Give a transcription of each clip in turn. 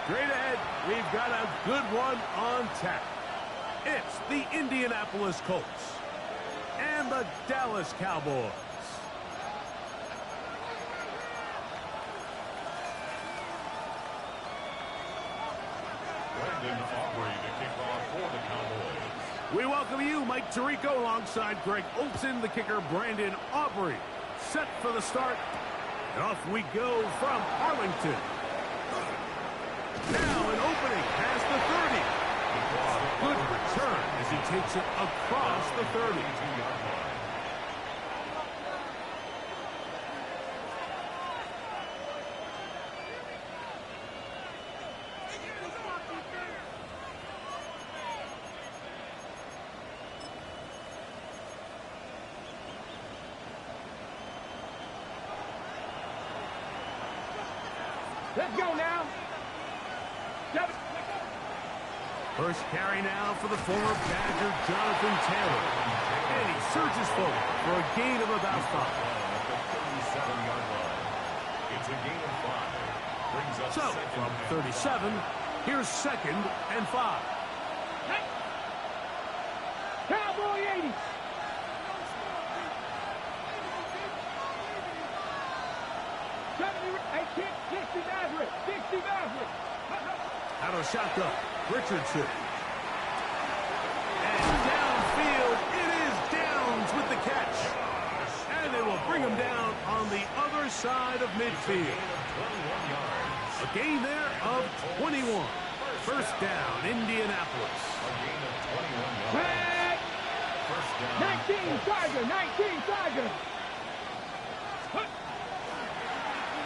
Straight ahead, we've got a good one on tap. It's the Indianapolis Colts and the Dallas Cowboys. We welcome you, Mike Tirico, alongside Greg Olson, the kicker, Brandon Aubrey. Set for the start, and off we go from Arlington. Now an opening past the 30. A good return as he takes it across the 30. Let's go now. First carry now for the former Badger, Jonathan Taylor. And he surges forward for a gain of about 5. It's a gain of 5. Brings up so, from 37, here's 2nd and 5. Cowboy 80. Out of shotgun, Richardson. And downfield, it is Downs with the catch. And they will bring him down on the other side of midfield. A gain there of 21. First down, Indianapolis. 19 Tiger, 19 Tiger.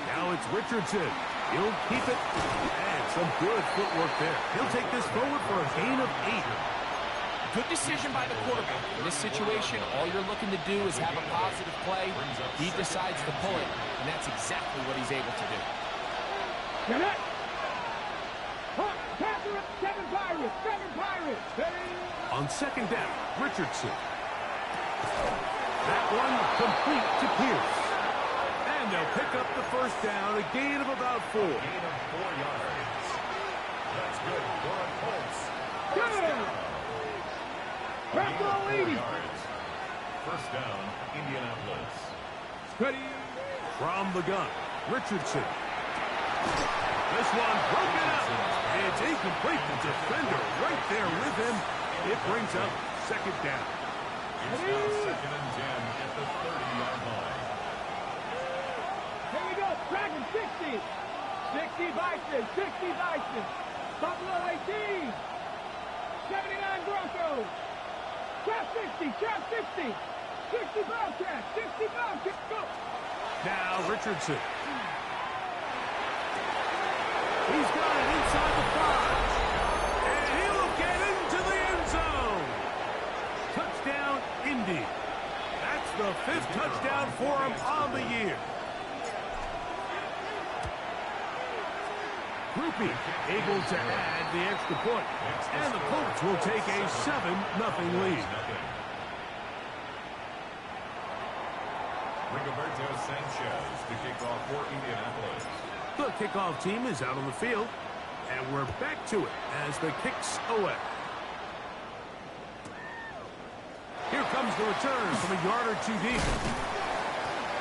Now it's Richardson. He'll keep it. And some good footwork there. He'll take this forward for a gain of 8. Good decision by the quarterback. In this situation, all you're looking to do is have a positive play. He decides to pull it, and that's exactly what he's able to do. Get it! Seven Pirates! On 2nd down, Richardson. That one complete to Pierce. And they'll pick up the first down, a gain of about 4. Gain of 4 yards. That's good for the Colts. Good! First down, Indianapolis. Ready. From the gun, Richardson. This one broken up. It's incomplete. The defender right there with him. It brings up 2nd down. It's now 2nd and 10 at the 30-yard line. Here we go. Dragon 60. 60 Bison. Buffalo 18. 79 Broncos. Trap 60. 60 Bobcats. Go. Now Richardson. He's got it inside the 5. And he'll get into the end zone. Touchdown, Indy. That's the 5th touchdown for him on the year. Groupie able to add the extra point. And the Colts will take a 7-0 lead. Rigoberto Sanchez to kick off for Indianapolis. The kickoff team is out on the field, and we're back to it as the kick's away. Here comes the return from a yard or 2 deep.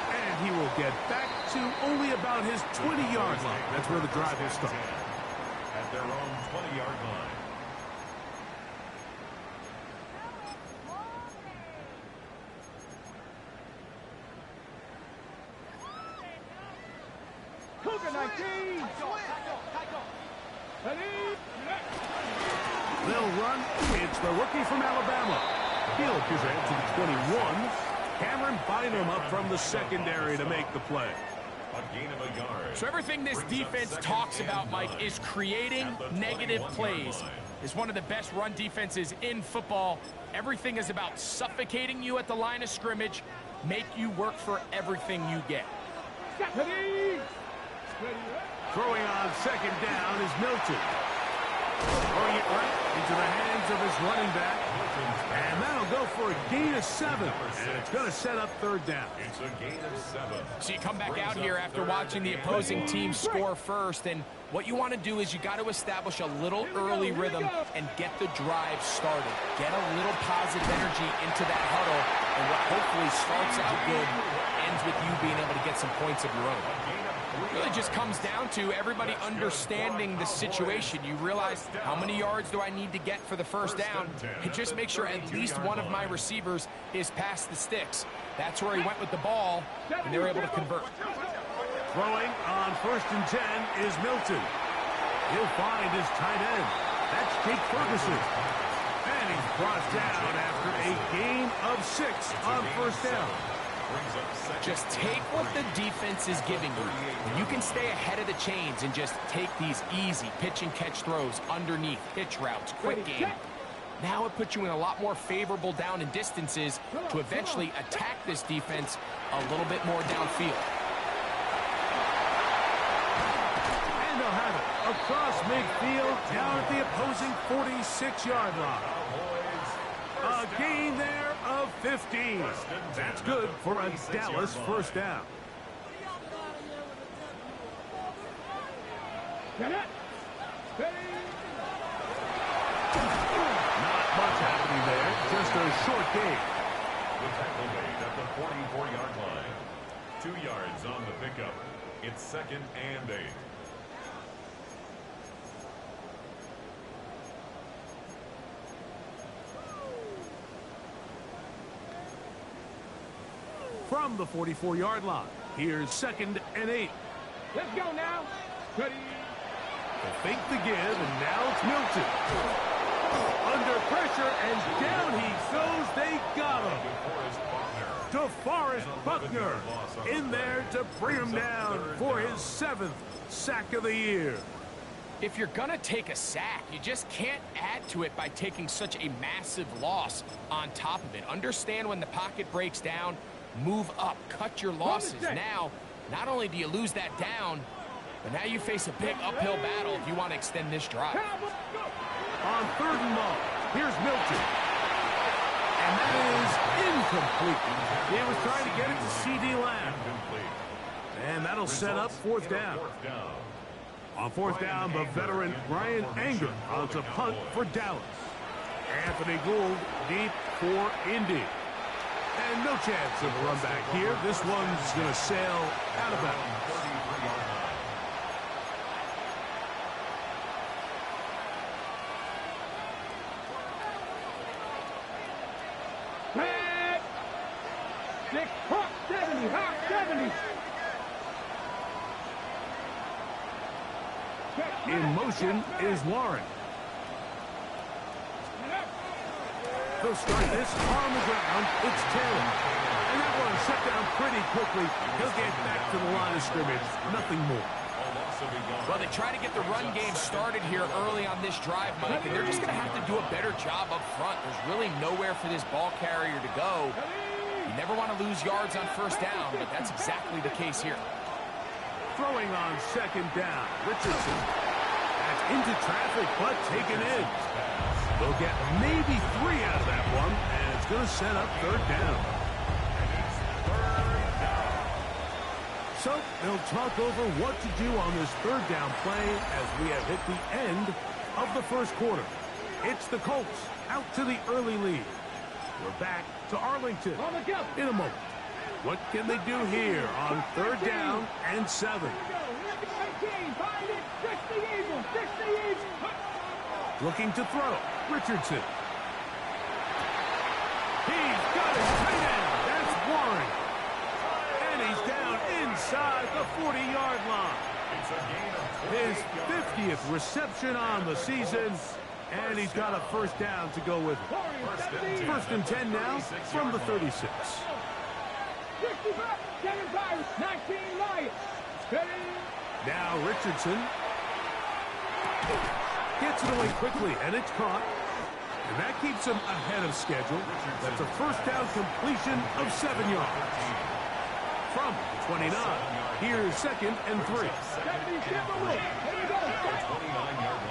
And he will get back to only about his 20-yard line. That's where the drive will start. At their own 20-yard line. Cougar 19. They'll run. It's the rookie from Alabama. He'll give it to the 21. Cameron Bynum up from the secondary to make the play. A gain of a yard. So everything this defense talks about, Mike, is creating negative plays. It's one of the best run defenses in football. Everything is about suffocating you at the line of scrimmage, make you work for everything you get. Throwing on 2nd down is Milton. Throwing it right into the hands of his running back. And that'll go for a gain of 7. And it's going to set up 3rd down. It's a gain of 7. So you come back out here after watching the opposing team score first, and What you want to do is you got to establish a little early rhythm and get the drive started. Get a little positive energy into that huddle, and what hopefully starts out good ends with you being able to get some points of your own. It really just comes down to everybody understanding the situation. You realize, how many yards do I need to get for the first down? And just make sure at least one of my receivers is past the sticks. That's where he went with the ball, and they were able to convert. Throwing on 1st and 10 is Milton. He'll find his tight end. That's Jake Ferguson. And he's brought down after a gain of 6 on 1st down. Just take what the defense is giving you. When you can stay ahead of the chains and just take these easy pitch and catch throws underneath, hitch routes, quick game. Now it puts you in a lot more favorable down and distances to eventually attack this defense a little bit more downfield. And they'll have it across midfield down at the opposing 46-yard line. A gain there of 15. That's good for a Dallas first down. Not much happening there. Just a short gain. The tackle made at the 44-yard line. 2 yards on the pickup. It's 2nd and 8. From the 44-yard line, here's 2nd and 8. Let's go now. Ready. They fake the give, and now it's Milton. Under pressure, and down he goes. They got him. DeForest Buckner in there to bring him down for his 7th sack of the year. If you're going to take a sack, you just can't add to it by taking such a massive loss on top of it. Understand when the pocket breaks down, move up, cut your losses. Now, not only do you lose that down, but now you face a big uphill battle if you want to extend this drive. On 3rd and long, here's Milton. And that is incomplete. He was trying to get it to C.D. Lamb. And that'll set up 4th down. On 4th down, the veteran Ryan Anger on to punt for Dallas. Anthony Gould deep for Indy. And no chance of a run back here. This one's going to sail out of bounds. Back. 6, hot 70, hot 70. In motion is Warren. They'll start this on the ground. It's Taylor. And that one set down pretty quickly. He'll get back to the line of scrimmage. Nothing more. Well, they try to get the run game started here early on this drive, Mike, and they're just going to have to do a better job up front. There's really nowhere for this ball carrier to go. You never want to lose yards on 1st down, but that's exactly the case here. Throwing on 2nd down, Richardson. That's into traffic, but taken in. They'll get maybe 3 out of that one, and it's going to set up 3rd down. So they'll talk over what to do on this 3rd down play as we have hit the end of the 1st quarter. It's the Colts out to the early lead. We're back to Arlington in a moment. What can they do here on 3rd down and 7? Looking to throw. Richardson. He's got his tight end. That's Warren. And he's down inside the 40-yard line. His 50th reception on the season. And he's got a 1st down to go with it. 1st and 10 now from the 36. 19 Lions. Now Richardson gets it away quickly, and it's caught. And that keeps him ahead of schedule. That's a 1st down completion of 7 yards. From 29, here's 2nd and 3.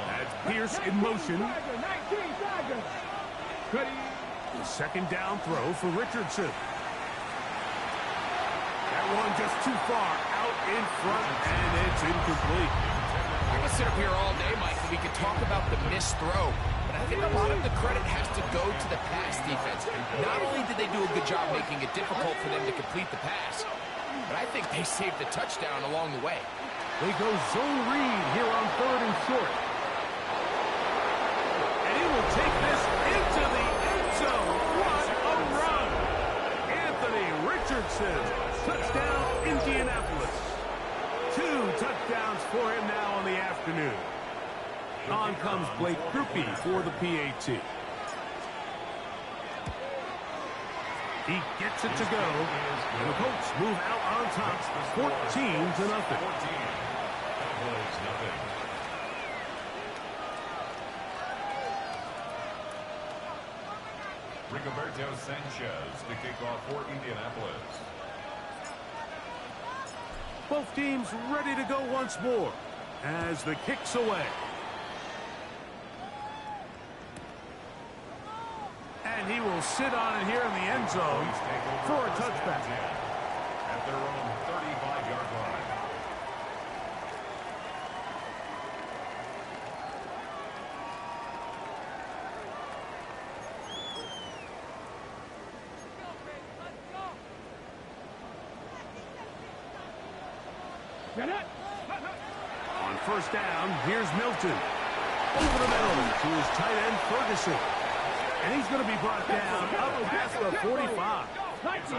That's Pierce in motion. The 2nd down throw for Richardson. That one just too far out in front, and it's incomplete. Like I sit up here all day, Mike, and we could talk about the missed throw, but I think a lot of the credit has to go to the pass defense. Not only did they do a good job making it difficult for them to complete the pass, but I think they saved the touchdown along the way. They go zone read here on 3rd and short. And he will take this into the end zone. What a run! Anthony Richardson, touchdown Indianapolis. 2 touchdowns for him now on the afternoon. On comes Blake Krupe for the PAT. He gets it to go. And the Colts move out on top, 14-0. Rigoberto Sanchez to kick off for Indianapolis. Both teams ready to go once more as the kick's away. And he will sit on it here in the end zone for a touchback. At their own 35-yard line. On first down, here's Milton. Over the middle to his tight end, Ferguson. And he's going to be brought down up past the 45. That's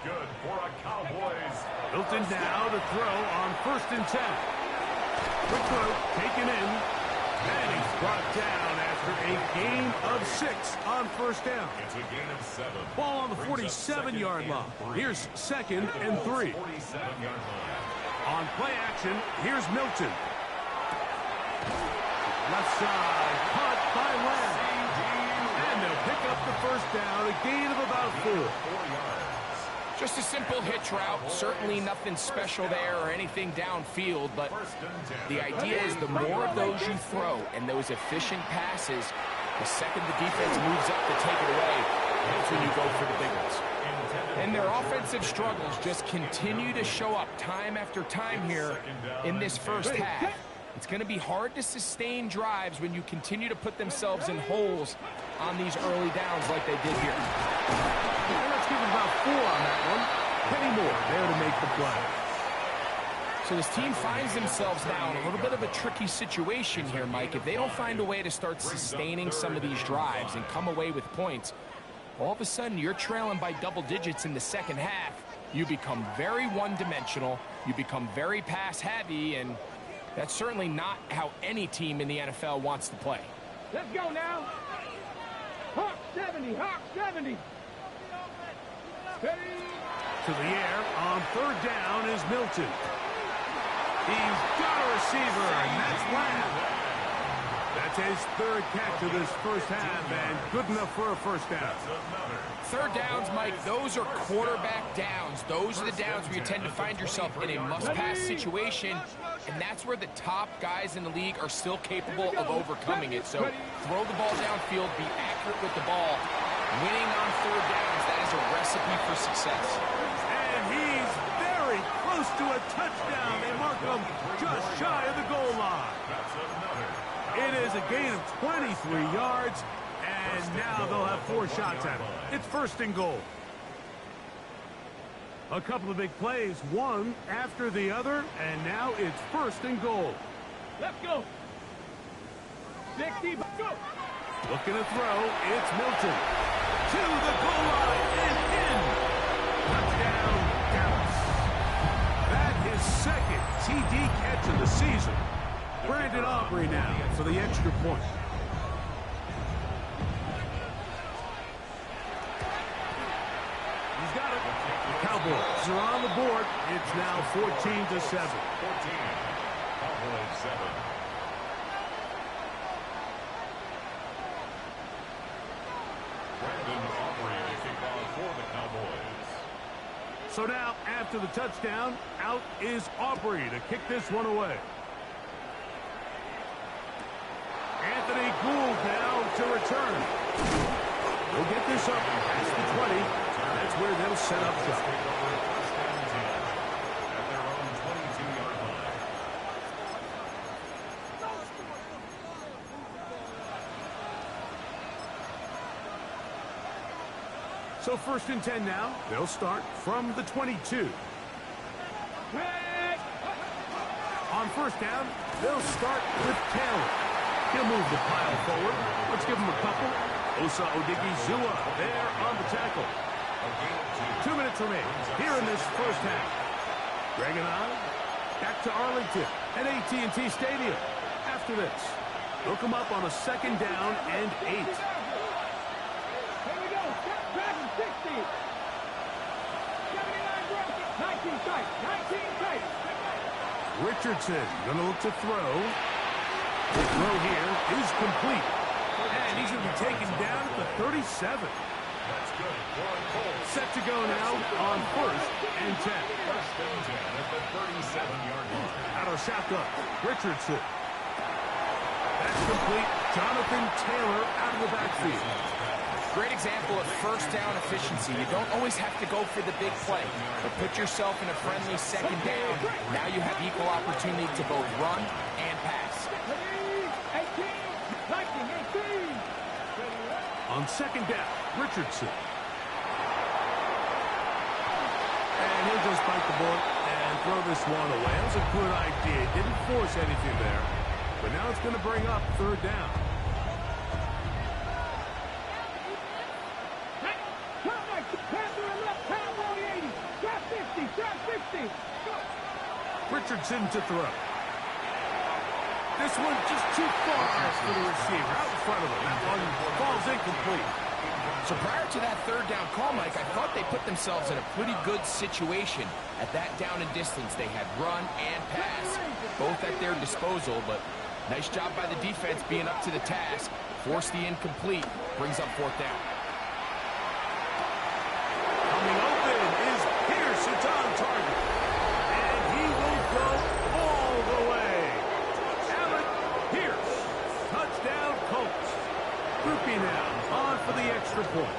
good for a Cowboys. Milton now to throw on 1st and 10. Quick throw taken in. And he's brought down after a gain of 6 on first down. It's a gain of 7. Ball on the 47-yard line. Here's 2nd and 3. 47-yard line. On play action, here's Milton. Left side, caught by Lamb. And they'll pick up the first down, a gain of about 4. 4 yards. Just a simple hitch route. Certainly nothing special there or anything downfield, but the idea is the more of those you throw and those efficient passes, the second the defense moves up to take it away, that's when you go for the big ones. And their offensive struggles just continue to show up time after time here in this first half. It's going to be hard to sustain drives when you continue to put themselves in holes on these early downs like they did here. Let's give it about 4 on that one. Penny Moore there to make the play. So this team finds themselves now in a little bit of a tricky situation here, Mike. If they don't find a way to start sustaining some of these drives and come away with points, all of a sudden you're trailing by double digits in the second half. You become very one-dimensional. You become very pass-heavy, and that's certainly not how any team in the NFL wants to play. Let's go now. Hawk 70, Hawk 70. To the air on 3rd down is Milton. He's got a receiver, and that's Lamb. That's his 3rd catch of this first half, and good enough for a first down. 3rd downs, Mike, those are quarterback downs. Those are the downs where you tend to find yourself in a must-pass situation, and that's where the top guys in the league are still capable of overcoming it. So throw the ball downfield, be accurate with the ball. Winning on 3rd downs, that is a recipe for success. And he's very close to a touchdown. They mark him just shy of the goal line. It is a gain of 23 yards, and now they'll have 4 shots at it. It's 1st and goal. A couple of big plays, one after the other, and now it's 1st and goal. Let's go. 60, go. Looking to throw, it's Milton. To the goal line and in. Touchdown, Dallas. That is 2nd TD catch of the season. Brandon Aubrey now for the extra point. He's got it. The Cowboys are on the board. It's now 14-7. 14. Cowboys 7. Brandon Aubrey to kick off for the Cowboys. So now, after the touchdown, out is Aubrey to kick this one away. Anthony Gould now to return. We'll get this up past the 20. That's where they'll set up shop. At their own 22-yard line. So 1st and 10 now. They'll start from the 22. On 1st down, they'll start with Taylor. He'll move the pile forward. Let's give him a couple. Osa Odigizua there on the tackle. 2 minutes remain here in this first half. Greg and I back to Arlington at AT&T Stadium. After this, they'll come up on a 2nd down and 8. Here we go. Step back and 60. 79 broken. 19 tight. 19 tight. Richardson going to look to throw. The throw here is complete. And he's going to be taken down at the 37. That's good. Set to go now on 1st and 10. 1st and 10 at the 37-yard line. Out of shotgun, Richardson. That's complete. Jonathan Taylor out of the backfield. Great example of 1st down efficiency. You don't always have to go for the big play, but put yourself in a friendly 2nd down. Now you have equal opportunity to both run and pass. 18. 19. 18. On 2nd down, Richardson. And he'll just bite the bullet and throw this one away. That was a good idea. Didn't force anything there. But now it's going to bring up 3rd down. Richardson to throw. This one just too far for the receiver. Out in front of him. That one falls incomplete. So prior to that 3rd down call, Mike, I thought they put themselves in a pretty good situation at that down and distance. They had run and pass, both at their disposal, but nice job by the defense being up to the task. Force the incomplete. Brings up 4th down. Coming open is Pierce. It's on target. And he will go all the way. Alec Pierce. Touchdown Colts. Groupie now on for the extra point.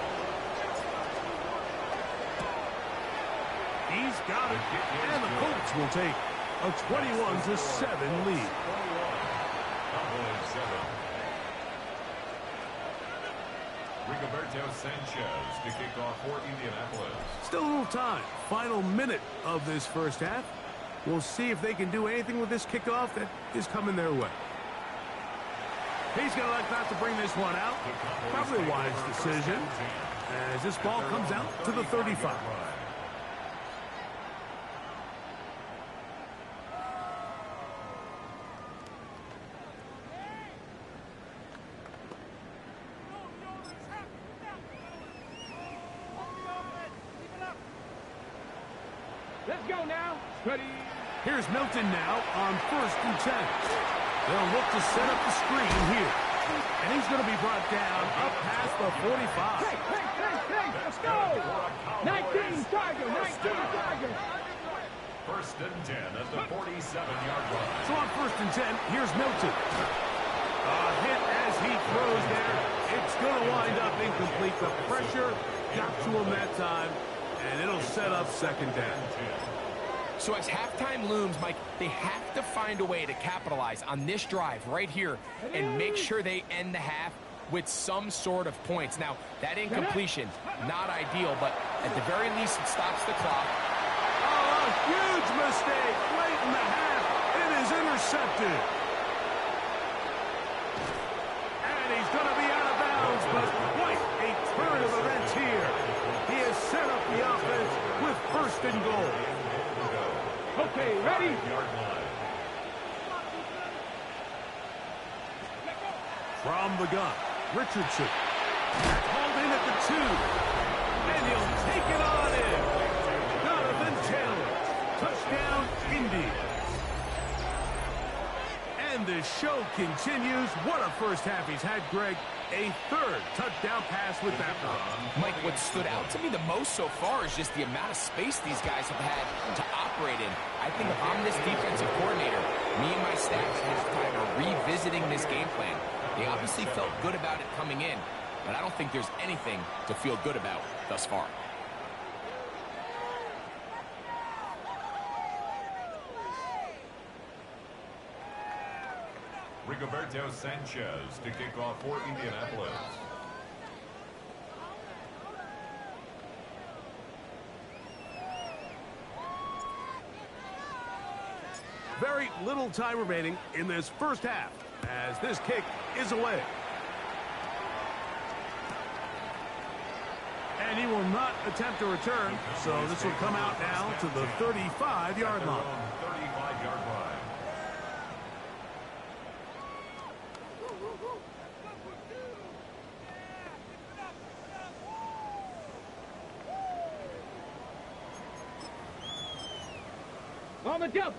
He's got it. And the Colts will take a 21-7 lead. Rigoberto Sanchez to kick off for Indianapolis. Still a little time. Final minute of this first half. We'll see if they can do anything with this kickoff that is coming their way. He's going to like not to bring this one out. Probably a wise decision as this ball comes out to the 35. Let's go now. Ready. Here's Milton now on 1st and 10. They'll look to set up the screen here. And he's going to be brought down up past the 45. Hey, let's go. 19 Tiger, 19 Tiger. 1st and 10 at the 47-yard line. So on 1st and 10, here's Milton. A hit as he throws there. It's going to wind up incomplete. The pressure got to him that time, and it'll set up 2nd down. So as halftime looms, Mike, they have to find a way to capitalize on this drive right here and make sure they end the half with some sort of points. Now, that incompletion, not ideal, but at the very least, it stops the clock. Oh, a huge mistake late in the half. It is intercepted. And he's going to be out of bounds, but quite a turn of events here. He has set up the offense with 1st and goal. Okay, ready? From the gun, Richardson. Called in at the 2. And he'll take it on in. Jonathan Taylor. Touchdown, Indy. And the show continues. What a first half he's had, Greg. A 3rd touchdown pass with that one. Mike, what stood out to me the most so far is just the amount of space these guys have had to operate in. I think if I'm this defensive coordinator, me and my staff at halftime are revisiting this game plan. They obviously felt good about it coming in, but I don't think there's anything to feel good about thus far. Rigoberto Sanchez to kick off for Indianapolis. little time remaining in this first half as this kick is away. And he will not attempt to return, so this will come out now to the 35-yard line. 35-yard line. On the jump.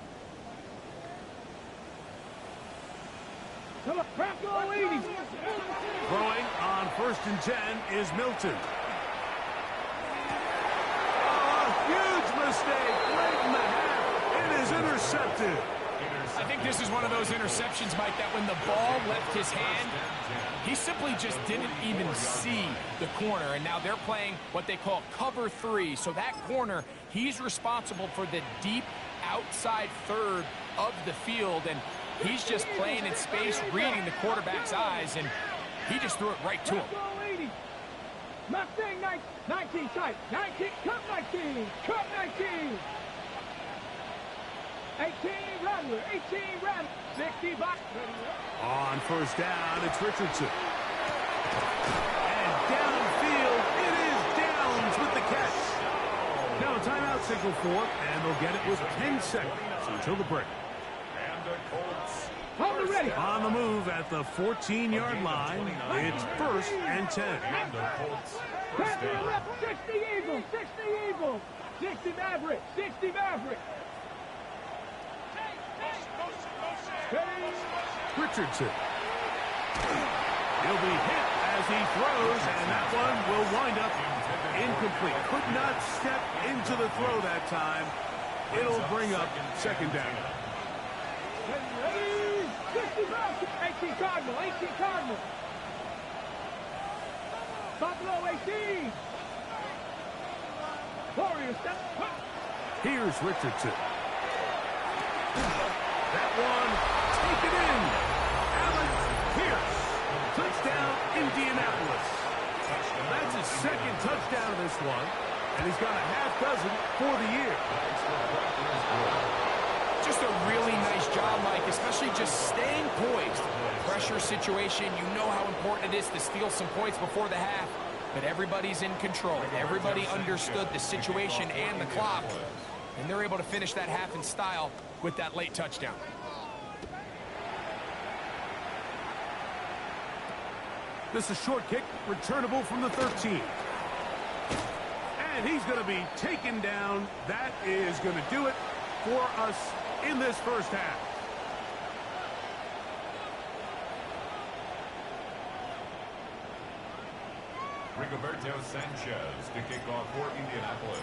Come on, Bronco 80. Throwing on 1st and 10 is Milton. Huge mistake late in the half. It is intercepted. I think this is one of those interceptions, Mike, that when the ball left his hand, he simply just didn't even see the corner. And now they're playing what they call cover 3. So that corner, he's responsible for the deep outside third of the field. And he's just playing in space, reading the quarterback's eyes, and he just threw it right to him. Mustang 19 tight. 19, cut 19. Cut 19. 18 Rattler. 18 Rattler. 60 box. On 1st down, it's Richardson. And downfield, it is Downs with the catch. Now a timeout signal for, and they'll get it with 10 seconds until the break. And the Colts. Hold it ready. On the move at the 14-yard line, it's 1st and 10. And the Colts. 60 Eagles. 60 Eagles. 60 Maverick. 60 Maverick. Richardson. He'll be hit as he throws, and that one will wind up incomplete. Could not step into the throw that time. It'll bring up 2nd down. 18 Cardinal. 18 Cardinal. Buffalo 18. Warriors step. Here's Richardson. That one taken in. Alex Pierce. Touchdown, Indianapolis. That's his 2nd touchdown of this one, and he's got a half dozen for the year. Just a really nice job, Mike, especially just staying poised. Pressure situation, you know how important it is to steal some points before the half, but everybody's in control. Everybody understood the situation and the clock, and they're able to finish that half in style with that late touchdown. This is a short kick, returnable from the 13. And he's going to be taken down. That is going to do it for us in this first half. Rigoberto Sanchez to kick off for Indianapolis.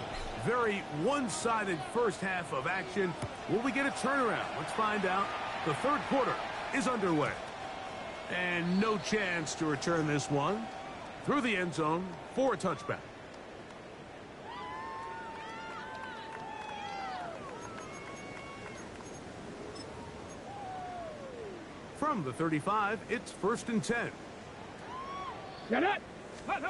Very one-sided first half of action. Will we get a turnaround? Let's find out. The 3rd quarter is underway. And no chance to return this one through the end zone for a touchback. From the 35, it's 1st and 10. Get it. They will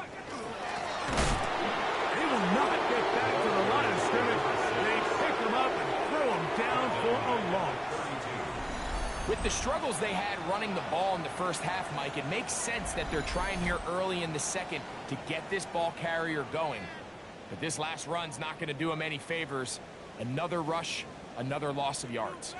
not get back to the line of scrimmage. They pick them up and throw them down for a loss. With the struggles they had running the ball in the first half, Mike, it makes sense that they're trying here early in the 2nd to get this ball carrier going. But this last run's not going to do them any favors. Another rush, another loss of yards.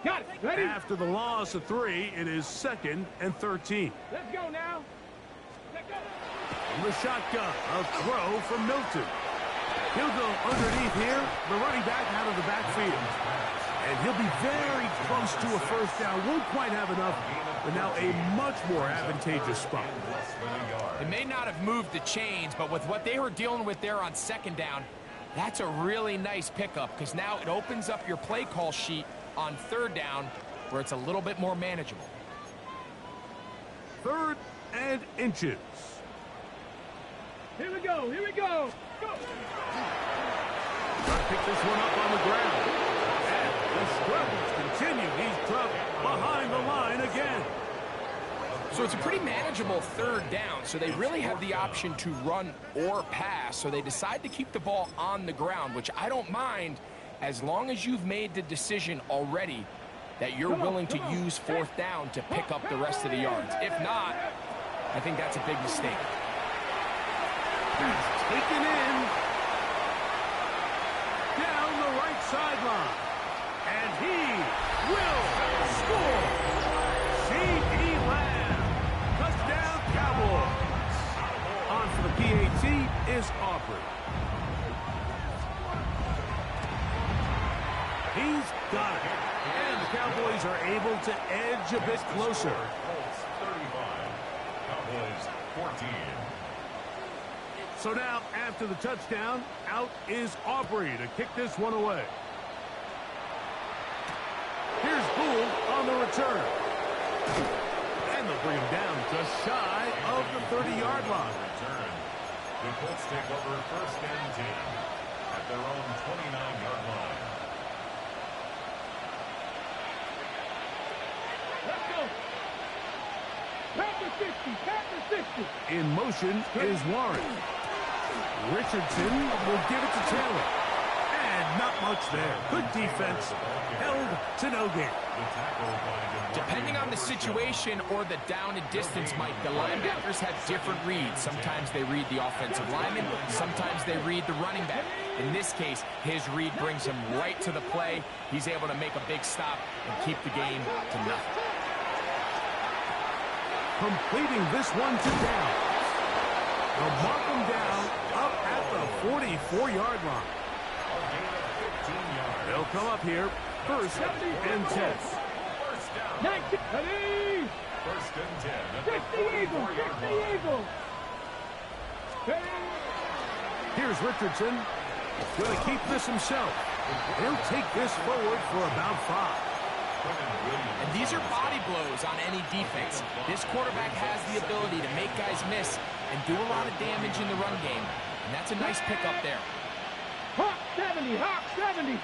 Got it. Ready? After the loss of 3, it is 2nd and 13. Let's go now. Let's go. From the shotgun, a throw from Milton. He'll go underneath here, the running back out of the backfield. And he'll be very close to a 1st down. Won't quite have enough, but now a much more advantageous spot. It may not have moved the chains, but with what they were dealing with there on 2nd down, that's a really nice pickup because now it opens up your play call sheet on 3rd down where it's a little bit more manageable. 3rd and inches. Here we go. Here we go. Go. Try to pick this one up on the ground. And the struggles continue. He's dropped behind the line again. So it's a pretty manageable third down, so they really have the option to run or pass, so they decide to keep the ball on the ground, which I don't mind as long as you've made the decision already that you're willing to use fourth down to pick up the rest of the yards. If not, I think that's a big mistake. He's taken in down the right sideline. And he will score. C.D. Lamb. Touchdown, Cowboys. On for the PAT is Aubrey. He's got it. And the Cowboys are able to edge a bit closer. Colts 35. Cowboys 14. So now, after the touchdown, out is Aubrey to kick this one away. Here's Gould on the return. And they'll bring him down just shy of the 30-yard line. Return. The Colts take over first and 10 at their own 29-yard line. Let's go. Panther 60, Panther 60. In motion is Warren. Richardson will give it to Taylor. And not much there. Good defense. Held to no gain. Depending on the situation or the down and distance, Mike, the linebackers have different reads. Sometimes they read the offensive lineman. Sometimes they read the running back. In this case, his read brings him right to the play. He's able to make a big stop and keep the game to nothing. Completing this one to down. They'll mark him down up at the 44-yard line. They'll come up here first and 10. 19, ready. First and 10. 60 Eagles, 60 Eagles. Here's Richardson. Going to keep this himself. He'll take this forward for about 5. And these are body blows on any defense. This quarterback has the ability to make guys miss and do a lot of damage in the run game. And that's a nice pickup there. Hawk 70, Hawk 70.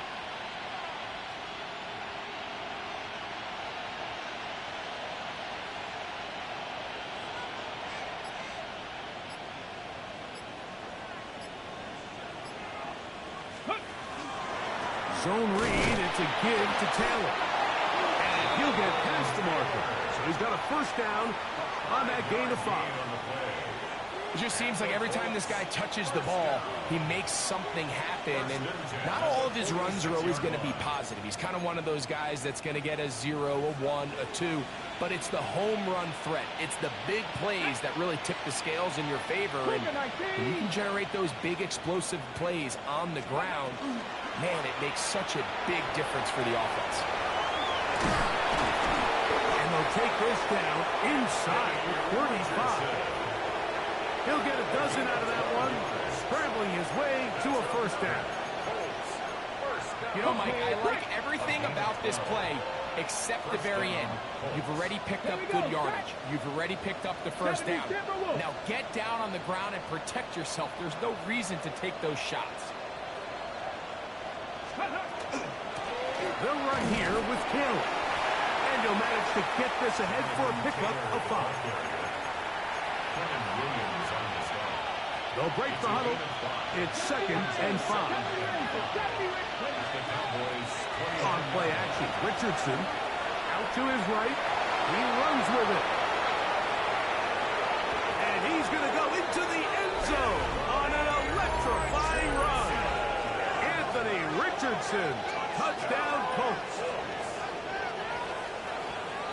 Zone read, it's a give to Taylor. And he'll get past the marker. So he's got a first down on that gain of 5. It just seems like every time this guy touches the ball, he makes something happen. And not all of his runs are always going to be positive. He's kind of one of those guys that's going to get a 0, a 1, a 2. But it's the home run threat. It's the big plays that really tip the scales in your favor. And when you can generate those big explosive plays on the ground, man, it makes such a big difference for the offense. And they'll take this down inside 35. He'll get a dozen out of that one, scrambling his way to a first down. You know, Mike, I like everything about this play except the very end. You've already picked up good yardage. You've already picked up the first down. Now get down on the ground and protect yourself. There's no reason to take those shots. They'll run here with Caleb. And he'll manage to get this ahead for a pickup of 5. They'll break the huddle. It's 2nd and 5. On play action, Richardson out to his right. He runs with it. And he's going to go into the end zone on an electrifying run. Anthony Richardson, touchdown Colts.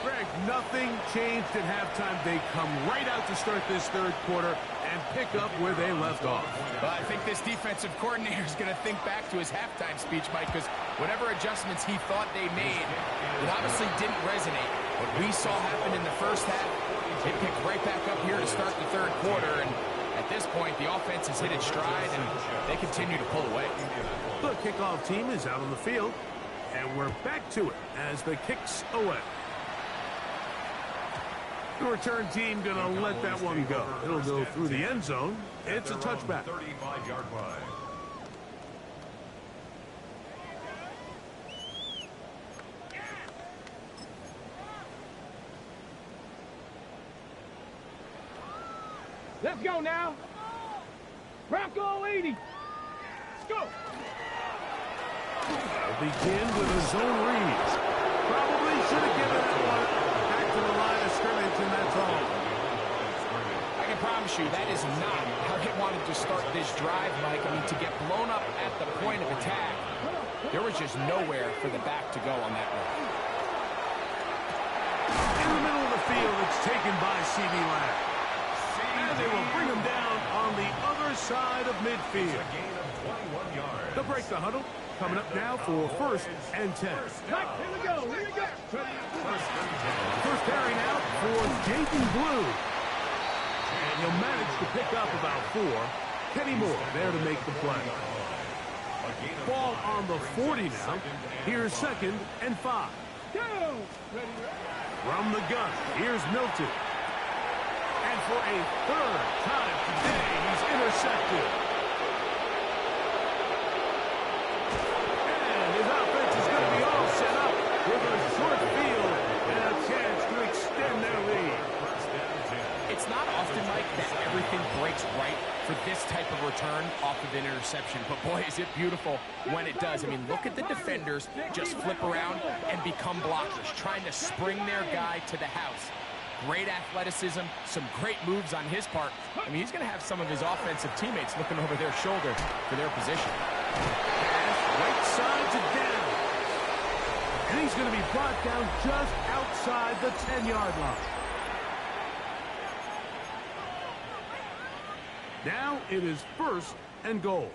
Greg, nothing changed at halftime. They come right out to start this third quarter and pick up where they left off. Well, I think this defensive coordinator is going to think back to his halftime speech, Mike, because whatever adjustments he thought they made, it obviously didn't resonate. What we saw happen in the first half, it picked right back up here to start the third quarter, and at this point, the offense has hit its stride, and they continue to pull away. The kickoff team is out on the field, and we're back to it as the kicks away. The return team going to let that one go. It'll go through the end zone. It's a touchback. 35-yard line. Let's go now. Bronco 80. Let's go. They'll begin with a zone read. Probably should have given that one back to the line of scrimmage, and that's all. I can promise you that is not how they wanted to start this drive, Mike. I mean, to get blown up at the point of attack, there was just nowhere for the back to go on that one. In the middle of the field, it's taken by C.D. Lamb. And they will bring him down on the other side of midfield. A gain of 21 yards. They'll break the huddle. Coming up now for 1st and 10. Mike, here we go. Here we go. First carry now for Jaden Blue. And he'll manage to pick up about 4. Kenny Moore there to make the play. Ball on the 40 now. Here's 2nd and 5. Go. From the gun, here's Milton. And for a 3rd time today, he's intercepted. And his offense is going to be all set up with a short field and a chance to extend their lead. It's not often, Mike, that everything breaks right for this type of return off of an interception. But, boy, is it beautiful when it does. I mean, look at the defenders just flip around and become blockers, trying to spring their guy to the house. Great athleticism, some great moves on his part. I mean, he's going to have some of his offensive teammates looking over their shoulder for their position. Right side to down. And he's going to be brought down just outside the 10-yard line. Now it is 1st and goal.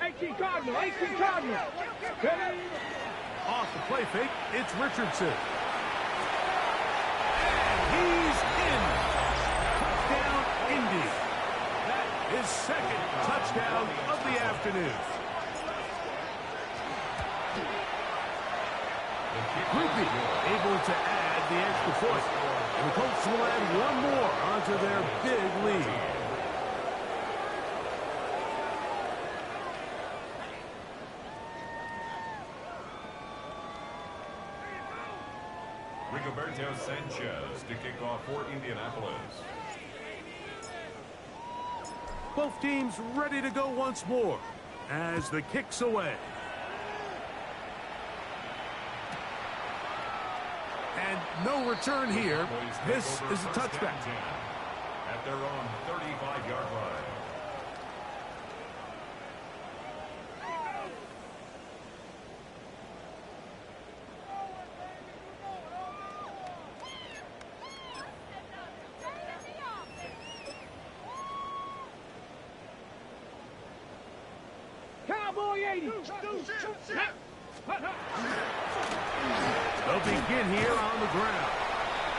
18 Cardinal. 18 Cardinal. Ready? Off the play fake, it's Richardson. He's in. Touchdown, Indy. That is 2nd touchdown of the afternoon. Groupie able to add the extra point. And the Colts will add 1 more onto their big lead. Rigoberto Sanchez to kick off for Indianapolis. Both teams ready to go once more as the kick's away. And no return here. This is a touchback. At their own 35-yard line. Cowboy 80. They'll begin here on the ground.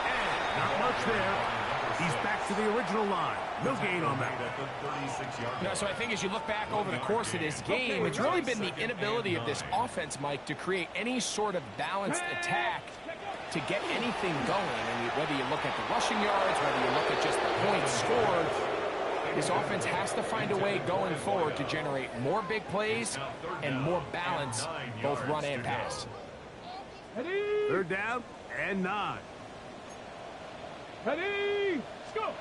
And not much there. He's back to the original line. No gain on that. So I think as you look back over the course of this game, it's really been the inability of this offense, Mike, to create any sort of balanced attack to get anything going. I mean, whether you look at the rushing yards, whether you look at just the points scored, this offense has to find a way going forward to generate more big plays and more balance, both run and pass. 3rd down and 9. Ready? Let's go.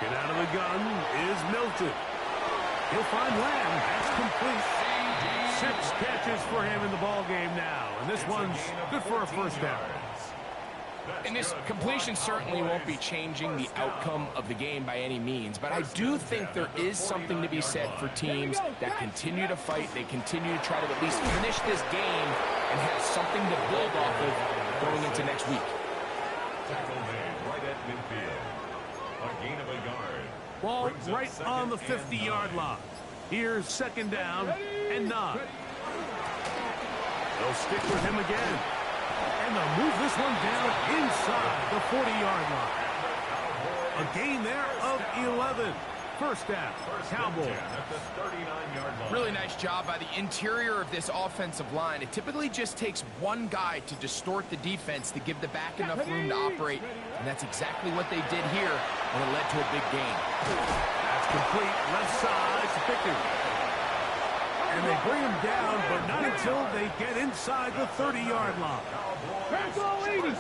Get out of the gun is Milton. He'll find Lamb. That's complete. 6 catches for him in the ball game now. And this one's good for a 1st down. And this completion certainly won't be changing the outcome of the game by any means, but I do think there is something to be said for teams that continue to fight. They continue to try to at least finish this game and have something to build off of going into next week. Tackle made right at midfield. A gain of a yard. Ball right on the 50-yard line. Here's 2nd down and 9. They'll stick with him again. And they'll move this one down inside the 40-yard line. A gain there of 11. 1st down, Cowboys. At the 39-yard line. Really nice job by the interior of this offensive line. It typically just takes one guy to distort the defense to give the back enough room to operate, and that's exactly what they did here, and it led to a big gain. That's complete. Left side to Pickens. And they bring him down, but not until they get inside the 30-yard line. Bronco 80. On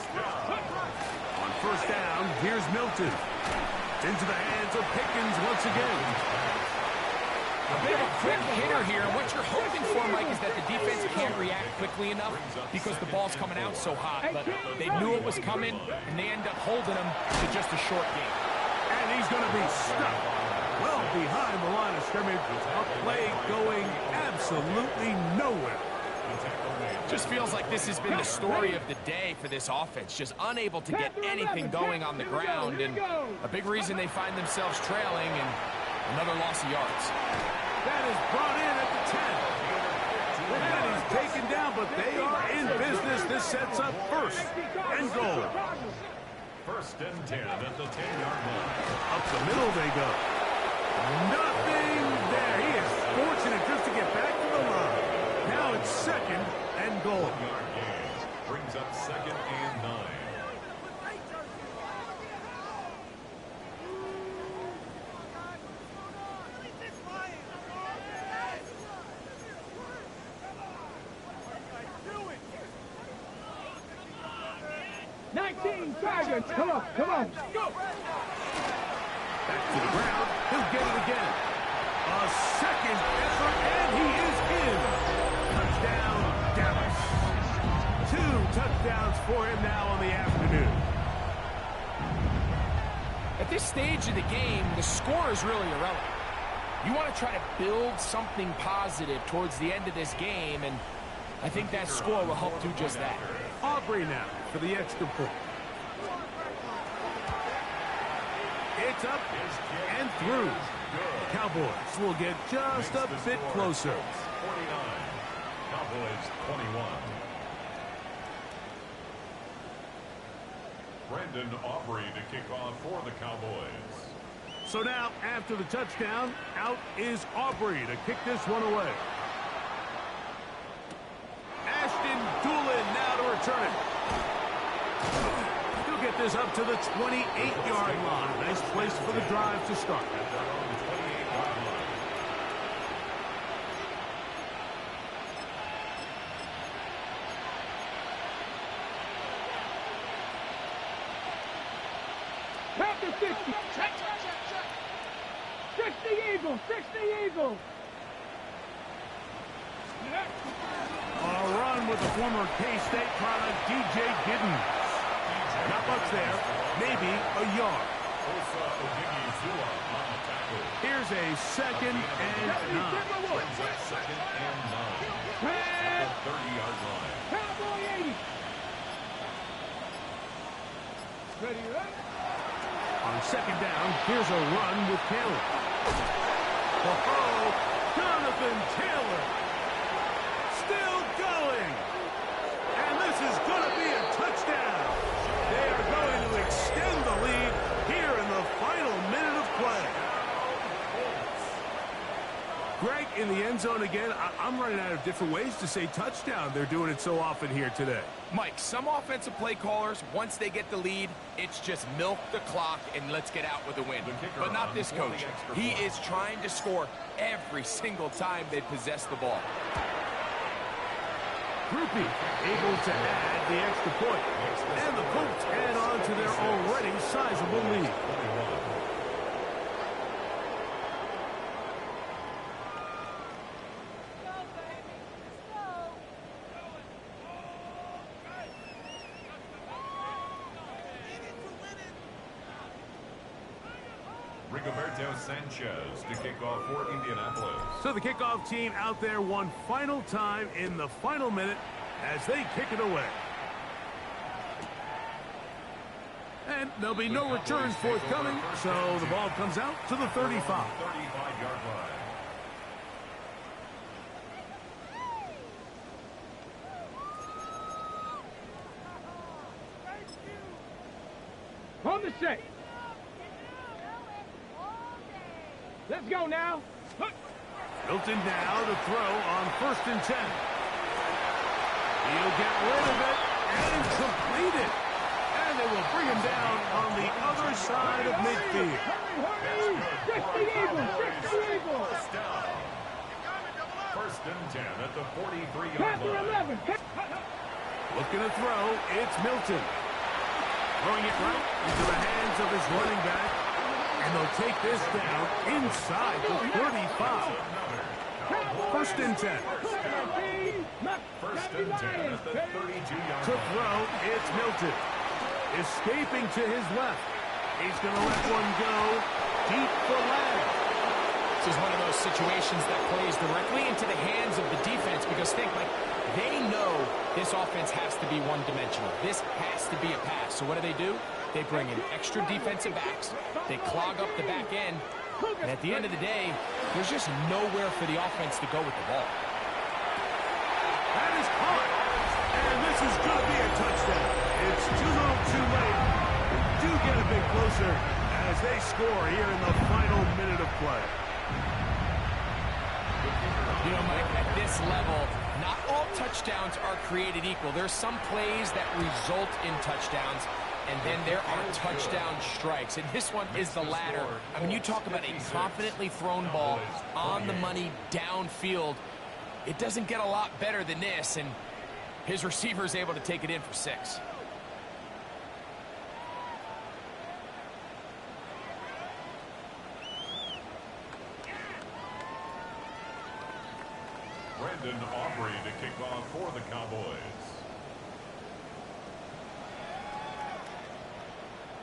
1st down, here's Milton. Into the hands of Pickens once again. A bit of a quick hitter here. What you're hoping for, Mike, is that the defense can't react quickly enough because the ball's coming out so hot. But they knew it was coming, and they end up holding him to just a short game. And he's going to be stuck well behind the line of scrimmage. A play going absolutely nowhere. Just feels like this has been the story of the day for this offense. Just unable to get anything going on the ground. And a big reason they find themselves trailing and another loss of yards. That is brought in at the 10. And he's taken down, but they are in business. This sets up first and goal. First and 10 at the 10-yard line. Up the middle they go. Nothing there. He is fortunate just to get back to the line. Now it's second and goal. 1-yard gain brings up second and 9. Tigers, come on, come on. Go. Back to the ground. He'll get it again. A second effort, and he is in. Touchdown, Dallas. 2 touchdowns for him now on the afternoon. At this stage of the game, the score is really irrelevant. You want to try to build something positive towards the end of this game, and I think that score will help do just that. Aubrey now for the extra point. It's up and through. Cowboys will get just a bit closer. 49. Cowboys 21. Brandon Aubrey to kick off for the Cowboys. So now, after the touchdown, out is Aubrey to kick this one away. Ashton Doolin now to return it. He'll get this up to the 28-yard line. Nice place for the drive to start. Captain 60. 60 Eagles, 60 Eagles. A run with the former K-State product, DJ Giddens. Not much there, maybe a yard. Here's a second and 9. Second and 9. At the 30-yard line. Cowboy 80. Ready, ready? On second down, here's a run with Taylor. Oh, Jonathan Taylor. Still going. And this is going to be a touchdown. They are going to extend the lead here in the final minute of play. Greg, in the end zone again, I'm running out of different ways to say touchdown. They're doing it so often here today. Mike, some offensive play callers, once they get the lead, it's just milk the clock and let's get out with a win. But not this coach. He is trying to score every single time they possess the ball. Groupie able to add the extra point. And the Colts add on to their already sizable lead. Rigoberto Sanchez to kick off for Indianapolis. So the kickoff team out there one final time in the final minute as they kick it away. And there'll be no returns forthcoming, so the ball comes out to the 35. 35-yard line. On the set. Let's go now. Milton now to throw on 1st and 10. He'll get rid of it and complete it. And they will bring him down on the other side of midfield. Hurry, hurry. 60 Eagles, 60 Eagles. First and 10 at the 43-yard Panther line. 11. Looking to throw, it's Milton. Throwing it right into the hands of his running back. And they'll take this down inside the 35. First and 10. First and 10 at the 32-yard To line. throw, it's Milton. Escaping to his left. He's going to let one go deep for Lang. This is one of those situations that plays directly into the hands of the defense because think, like, they know this offense has to be one-dimensional. This has to be a pass. So what do? They bring in extra defensive backs. They clog up the back end. And at the end of the day, there's just nowhere for the offense to go with the ball. That is caught. And this is going to be a touchdown. It's too little too late. Do get a bit closer as they score here in the final minute of play. You know, Mike, at this level, not all touchdowns are created equal. There's some plays that result in touchdowns, and then there are touchdown strikes. And this one is the latter. I mean, you talk about a confidently thrown ball on the money downfield. It doesn't get a lot better than this, and his receiver is able to take it in for 6. Brandon Aubrey to kick off for the Cowboys.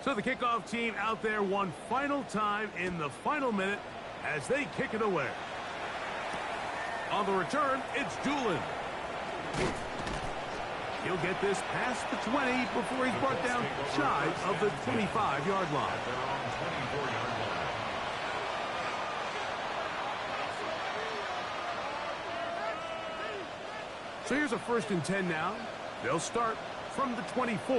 So the kickoff team out there one final time in the final minute as they kick it away. On the return, it's Doolin. He'll get this past the 20 before he's brought down shy of the 25-yard line. At their own 24-yard line. So here's a first and 10 now. They'll start from the 24.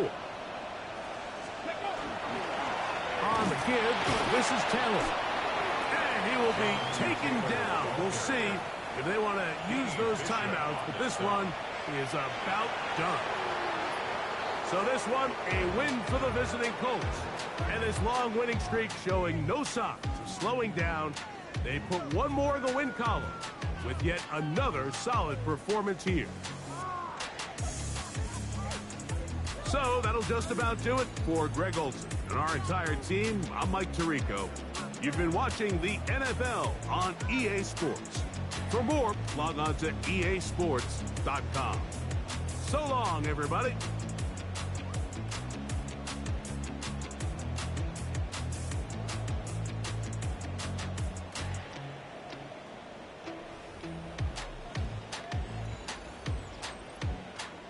On the give, this is Taylor. And he will be taken down. We'll see if they want to use those timeouts, but this one is about done. So this one, a win for the visiting Colts. And his long winning streak showing no signs of slowing down. They put one more in the win column with yet another solid performance here. So that'll just about do it for Greg Olsen and our entire team. I'm Mike Tirico. You've been watching the NFL on EA Sports. For more, log on to easports.com. So long, everybody.